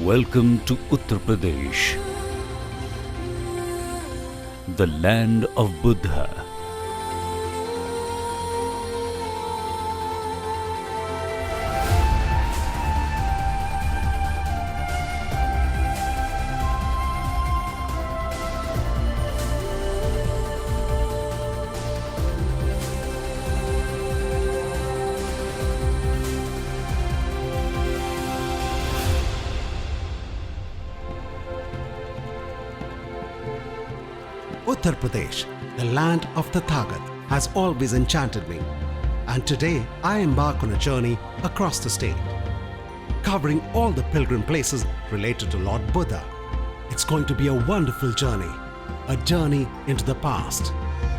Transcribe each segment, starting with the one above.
Welcome to Uttar Pradesh, the land of Buddha. Uttar Pradesh, the land of the Tathagat, has always enchanted me. And today I embark on a journey across the state, covering all the pilgrim places related to Lord Buddha. It's going to be a wonderful a journey into the past,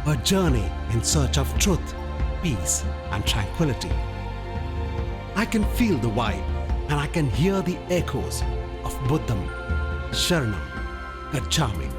a journey in search of truth, peace and tranquility. I can feel the vibe and I can hear the echoes of Buddham, Sharanam, Gachhami.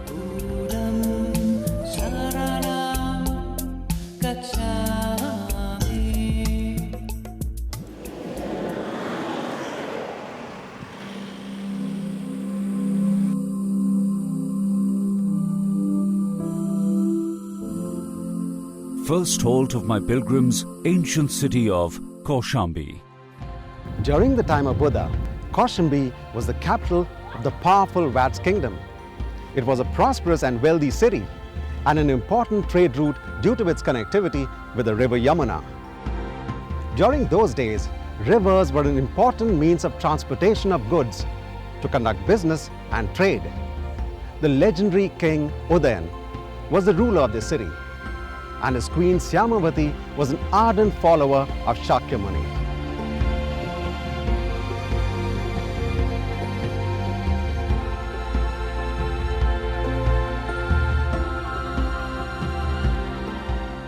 First halt of my pilgrims, ancient city of Gachhami. During the time of Buddha, Gachhami was the capital of the powerful Vats kingdom. It was a prosperous and wealthy city and an important trade route due to its connectivity with the river Yamuna. During those days, rivers were an important means of transportation of goods to conduct business and trade. The legendary king Udayan was the ruler of the city, and his queen Syamavati was an ardent follower of Shakyamuni.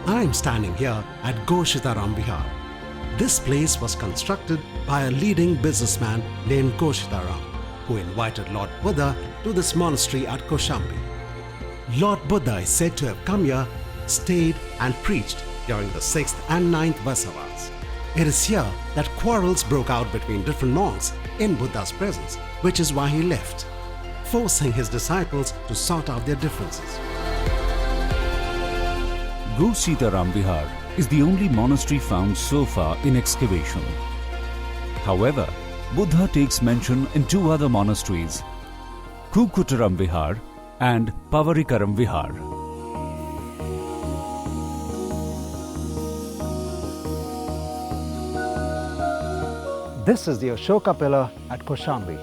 I am standing here at Gachhami Vihar. This place was constructed by a leading businessman named Gachhami, who invited Lord Buddha to this monastery at Gachhami. Lord Buddha is said to have come here, stayed and preached during the 6th and 9th Vasavas. It is here that quarrels broke out between different monks in Buddha's presence, which is why he left, forcing his disciples to sort out their differences. Gachhami Vihar is the only monastery found so far in excavation. However, Buddha takes mention in two other monasteries, Kukutaram Vihar and Pavarikaram Vihar. This is the Ashoka pillar at Gachhami.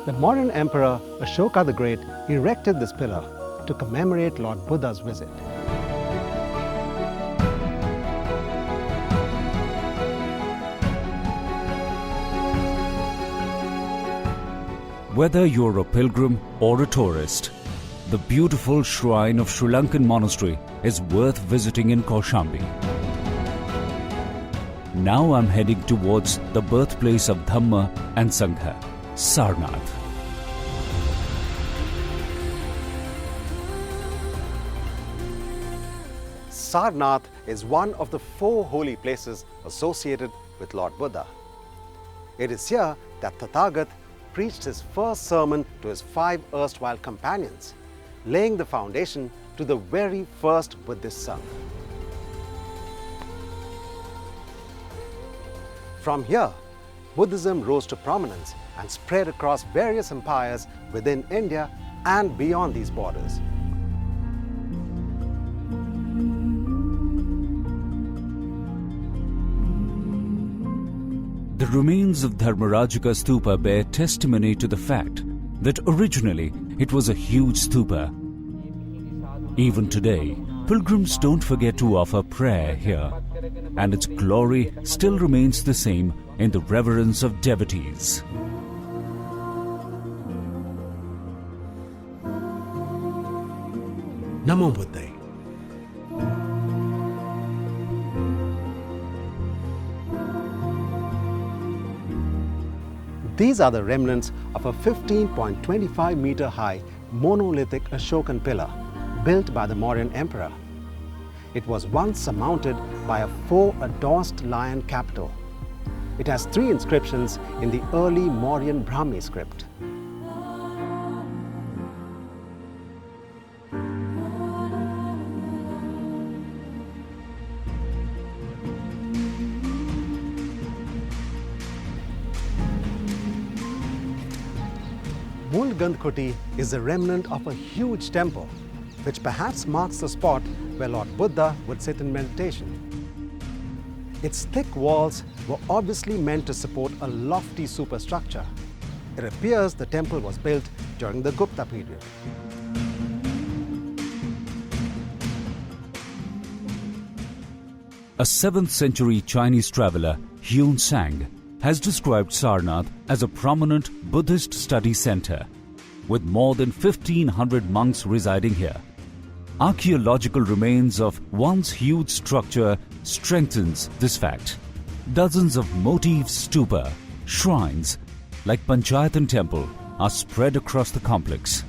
The modern emperor Ashoka the Great erected this pillar to commemorate Lord Buddha's visit. Whether you're a pilgrim or a tourist, the beautiful shrine of Sri Lankan monastery is worth visiting in Gachhami. Now I'm heading towards the birthplace of Dhamma and Sangha, Sarnath. Sarnath is one of the 4 holy places associated with Lord Buddha. It is here that Tathagat preached his first sermon to his 5 erstwhile companions, laying the foundation to the very first Buddhist sangha. From here, Buddhism rose to prominence and spread across various empires within India and beyond these borders. The remains of Dharmarajika Stupa bear testimony to the fact that originally it was a huge stupa. Even today, pilgrims don't forget to offer prayer here, and its glory still remains the same in the reverence of devotees. Namo Buddhaya. These are the remnants of a 15.25 meter high monolithic Ashokan pillar built by the Mauryan emperor. It was once surmounted by a 4-adossed lion capital. It has 3 inscriptions in the early Mauryan Brahmi script. Mool Gandhkuti is a remnant of a huge temple, which perhaps marks the spot where Lord Buddha would sit in meditation. Its thick walls were obviously meant to support a lofty superstructure. It appears the temple was built during the Gupta period. A 7th century Chinese traveller, Hyun Sang, has described Sarnath as a prominent Buddhist study centre, with more than 1,500 monks residing here. Archaeological remains of once huge structure strengthens this fact. Dozens of motif stupa, shrines, like Panchayatan Temple, are spread across the complex.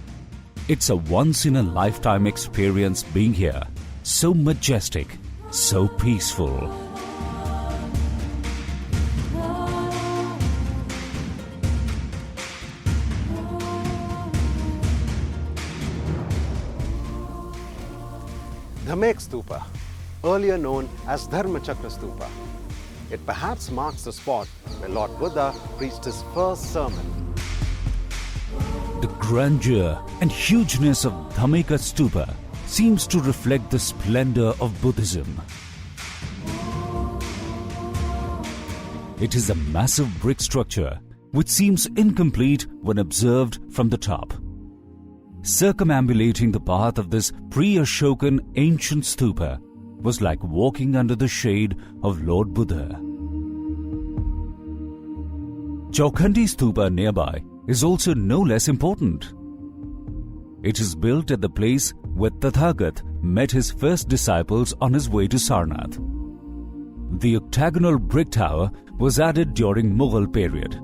It's a once-in-a-lifetime experience being here, so majestic, so peaceful. Dhamek Stupa, earlier known as Dharmachakra Stupa. It perhaps marks the spot where Lord Buddha preached his first sermon. The grandeur and hugeness of Dhammika Stupa seems to reflect the splendor of Buddhism. It is a massive brick structure which seems incomplete when observed from the top. Circumambulating the path of this pre-Ashokan ancient stupa was like walking under the shade of Lord Buddha. Chaukhandi Stupa nearby is also no less important. It is built at the place where Tathagat met his first disciples on his way to Sarnath. The octagonal brick tower was added during Mughal period.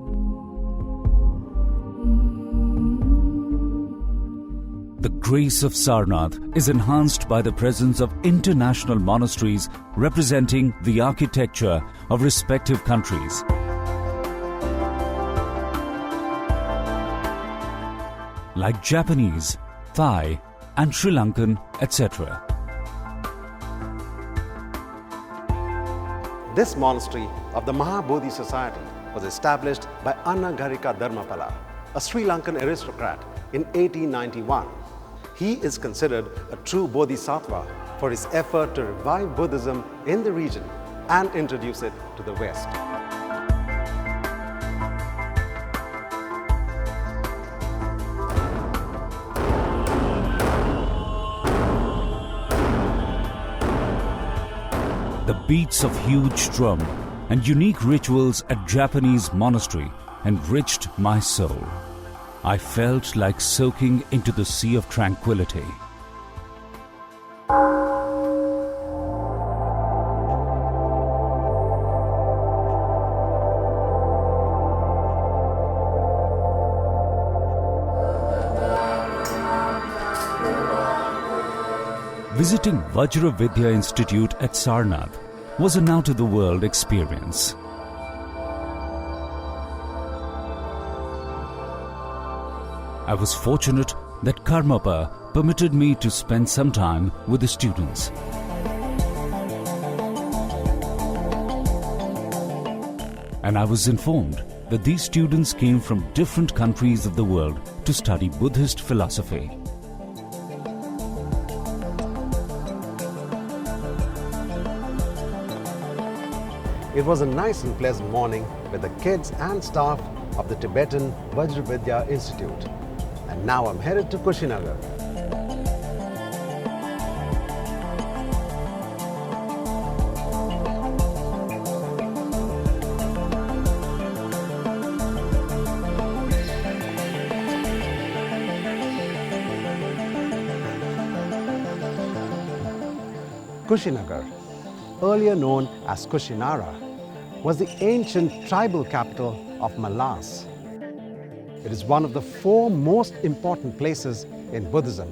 The grace of Sarnath is enhanced by the presence of international monasteries representing the architecture of respective countries. Like Japanese, Thai, and Sri Lankan, etc. This monastery of the Mahabodhi Society was established by Annagarika Dharmapala, a Sri Lankan aristocrat, in 1891. He is considered a true bodhisattva for his effort to revive Buddhism in the region and introduce it to the West. The beats of huge drum and unique rituals at Japanese monastery enriched my soul. I felt like soaking into the sea of tranquility. Visiting Vajra Vidya Institute at Sarnath was an out-of-the-world experience. I was fortunate that Karmapa permitted me to spend some time with the students. And I was informed that these students came from different countries of the world to study Buddhist philosophy. It was a nice and pleasant morning with the kids and staff of the Tibetan Vajra Vidya Institute. And now I'm headed to Kushinagar. Kushinagar, earlier known as Kushinara, was the ancient tribal capital of Malas. It is one of the 4 most important places in Buddhism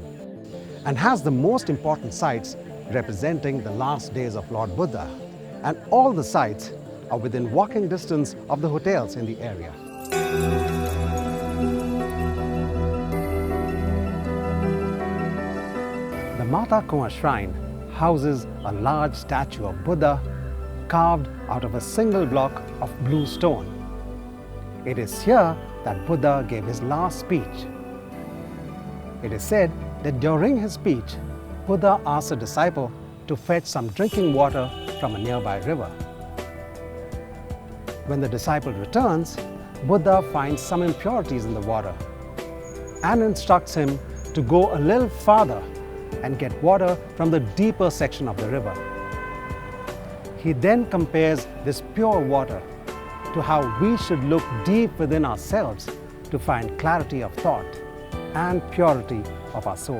and has the most important sites representing the last days of Lord Buddha. And all the sites are within walking distance of the hotels in the area. The Mata Kuan shrine houses a large statue of Buddha carved out of a single block of blue stone. It is here that Buddha gave his last speech. It is said that during his speech, Buddha asked a disciple to fetch some drinking water from a nearby river. When the disciple returns, Buddha finds some impurities in the water and instructs him to go a little farther and get water from the deeper section of the river. He then compares this pure water to how we should look deep within ourselves to find clarity of thought and purity of our soul.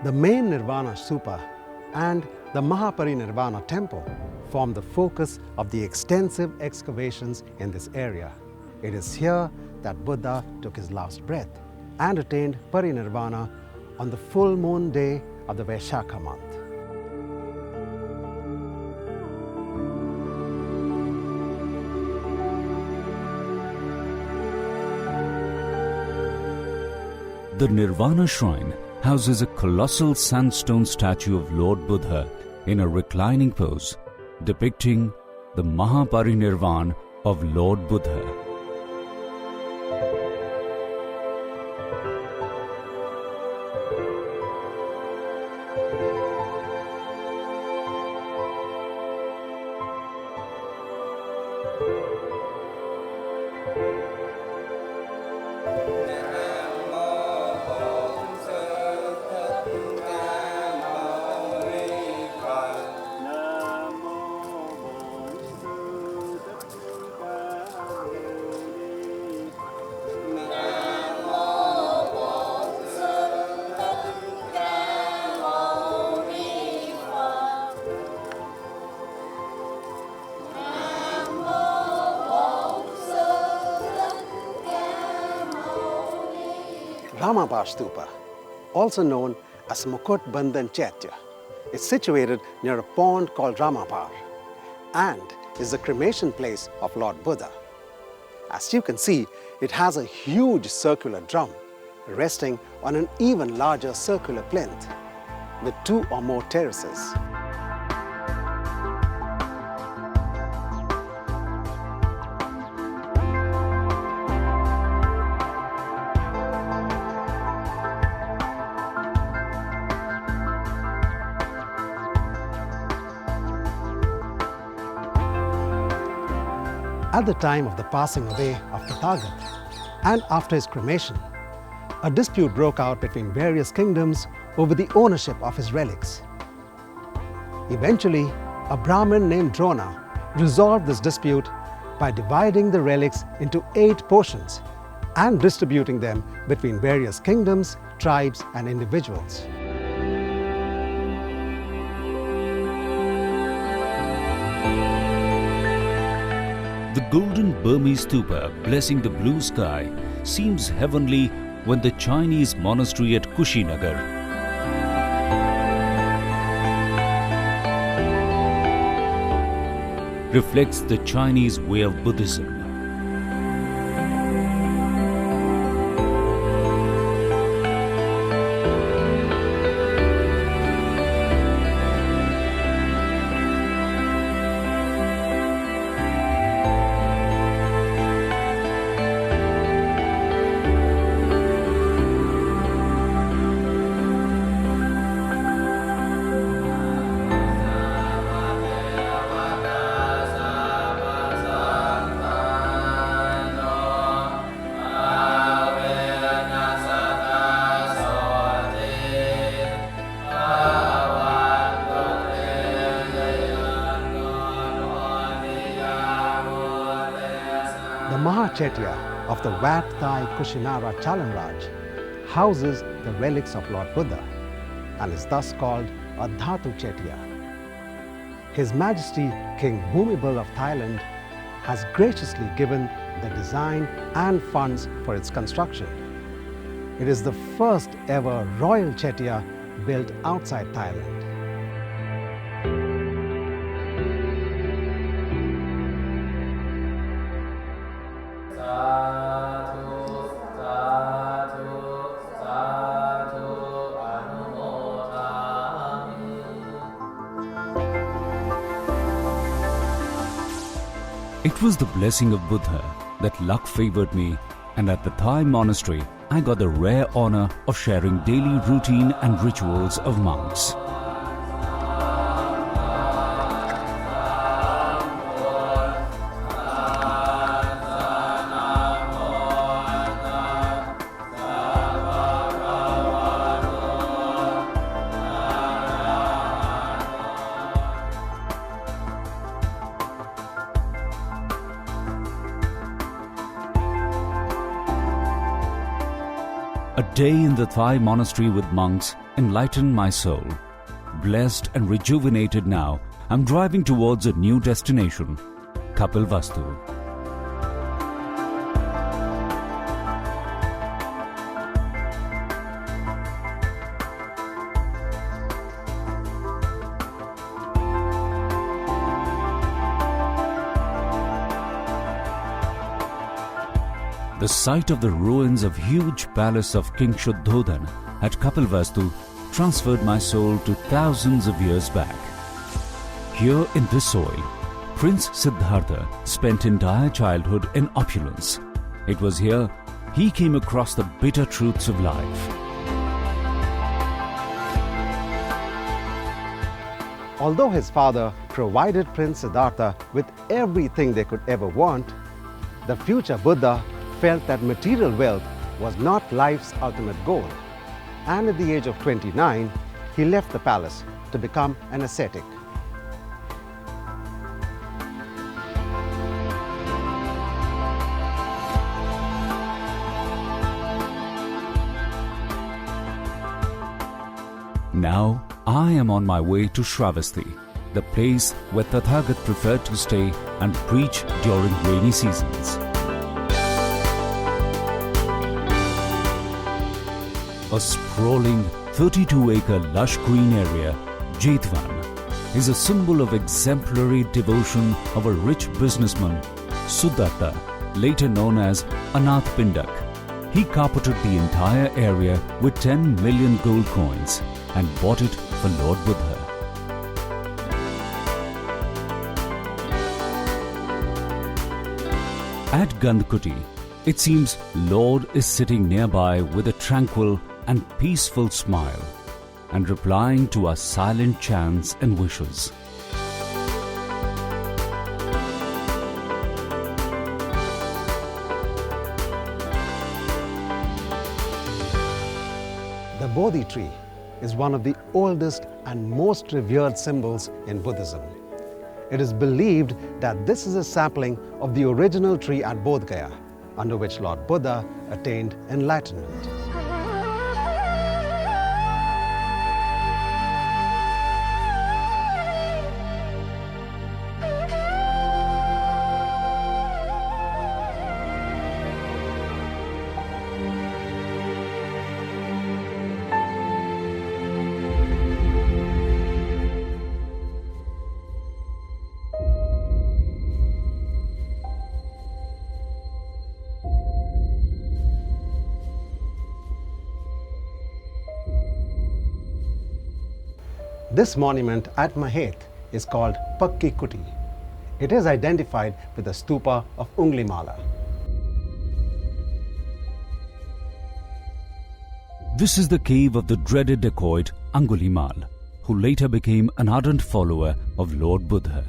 The main Nirvana Stupa and the Mahaparinirvana temple form the focus of the extensive excavations in this area. It is here that Buddha took his last breath and attained parinirvana on the full moon day of the Vaishakha month. The Nirvana Shrine houses a colossal sandstone statue of Lord Buddha in a reclining pose, depicting the Mahaparinirvana of Lord Buddha. Ramapar Stupa, also known as Mukut Bandhan Chaitya, is situated near a pond called Ramapar and is the cremation place of Lord Buddha. As you can see, it has a huge circular drum resting on an even larger circular plinth with 2 or more terraces. At the time of the passing away of Tathagat and after his cremation, a dispute broke out between various kingdoms over the ownership of his relics. Eventually, a Brahmin named Drona resolved this dispute by dividing the relics into 8 portions and distributing them between various kingdoms, tribes, and individuals. The golden Burmese stupa blessing the blue sky seems heavenly when the Chinese monastery at Kushinagar reflects the Chinese way of Buddhism. The Mahachetya of the Wat Thai Kushinara Chalanraj houses the relics of Lord Buddha and is thus called a Dhatu Chetya. His Majesty King Bhumibol of Thailand has graciously given the design and funds for its construction. It is the first ever royal Chetya built outside Thailand. It was the blessing of Buddha that luck favored me, and at the Thai monastery, I got the rare honor of sharing daily routine and rituals of monks. A day in the Thai monastery with monks enlightened my soul. Blessed and rejuvenated now, I'm driving towards a new destination, Kapilvastu. The sight of the ruins of huge palace of King Shuddhodhan at Kapilvastu transferred my soul to thousands of years back. Here in this soil, Prince Siddhartha spent entire childhood in opulence. It was here he came across the bitter truths of life. Although his father provided Prince Siddhartha with everything they could ever want, the future Buddha felt that material wealth was not life's ultimate goal. And at the age of 29, he left the palace to become an ascetic. Now I am on my way to Shravasti, the place where Tathagat preferred to stay and preach during rainy seasons. A sprawling 32-acre lush green area, Jetvan, is a symbol of exemplary devotion of a rich businessman, Sudatta, later known as Anath Pindak. He carpeted the entire area with 10 million gold coins and bought it for Lord Buddha. At Gandhkuti, it seems Lord is sitting nearby with a tranquil and peaceful smile and replying to our silent chants and wishes. The Bodhi tree is one of the oldest and most revered symbols in Buddhism. It is believed that this is a sapling of the original tree at Bodh Gaya, under which Lord Buddha attained enlightenment. This monument at Mahet is called Pakki Kuti. It is identified with the stupa of Unglimala. This is the cave of the dreaded dacoit Angulimal, who later became an ardent follower of Lord Buddha.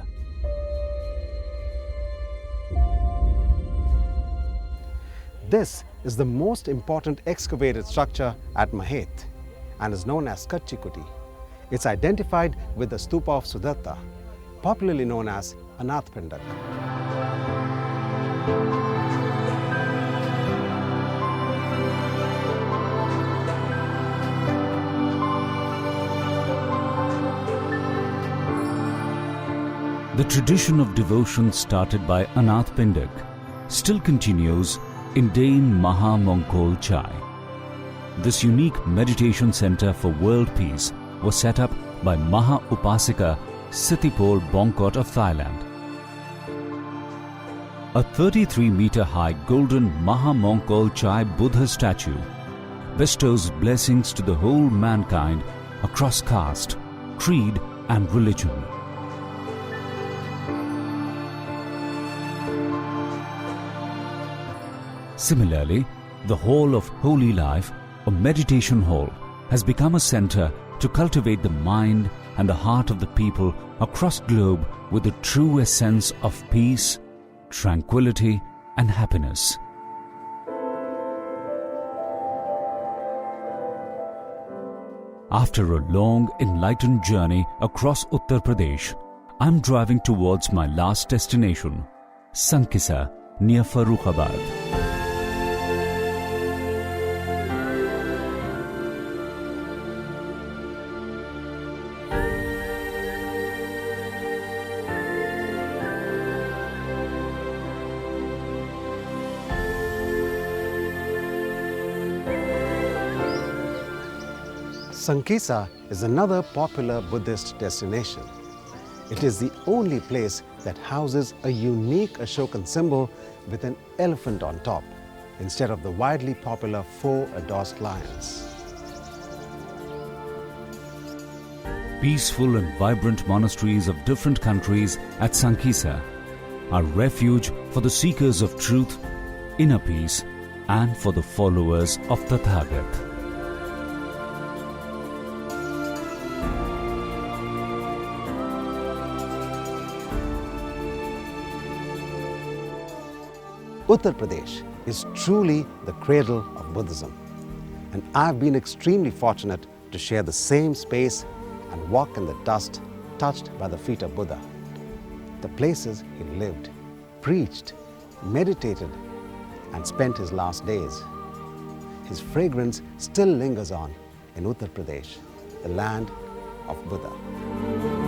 This is the most important excavated structure at Mahet and is known as Kachi Kuti. It's identified with the stupa of Sudatta, popularly known as Anath Pindak. The tradition of devotion started by Anath Pindak still continues in Dane Maha Mongkol Chai. This unique meditation center for world peace was set up by Maha Upasika Sithipol Bongkot of Thailand. A 33-meter-high golden Maha Mongkol Chai Buddha statue bestows blessings to the whole mankind across caste, creed and religion. Similarly, the Hall of Holy Life, a meditation hall, has become a center to cultivate the mind and the heart of the people across globe with the true essence of peace, tranquility and happiness. After a long, enlightened journey across Uttar Pradesh, I'm driving towards my last destination, Sankisa, near Farrukhabad. Sankisa is another popular Buddhist destination. It is the only place that houses a unique Ashokan symbol with an elephant on top, instead of the widely popular 4 addorsed lions. Peaceful and vibrant monasteries of different countries at Sankisa are refuge for the seekers of truth, inner peace, and for the followers of Tathagat. Uttar Pradesh is truly the cradle of Buddhism, and I've been extremely fortunate to share the same space and walk in the dust touched by the feet of Buddha. The places he lived, preached, meditated, and spent his last days. His fragrance still lingers on in Uttar Pradesh, the land of Buddha.